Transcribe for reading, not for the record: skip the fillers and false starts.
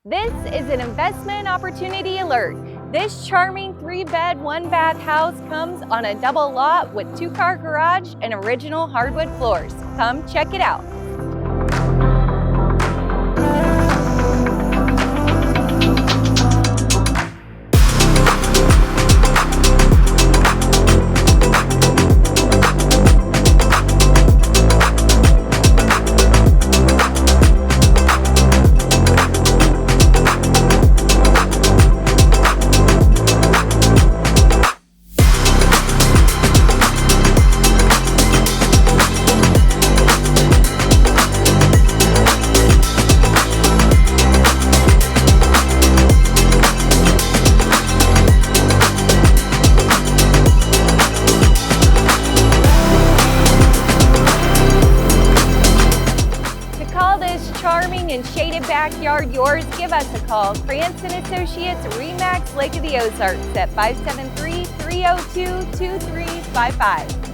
This is an investment opportunity alert. This charming 3-bed, 1-bath house comes on a double lot with 2-car garage and original hardwood floors. Come check it out. Charming and shaded backyard yours, give us a call. Krantz and Associates, Remax, Lake of the Ozarks at 573-302-2355.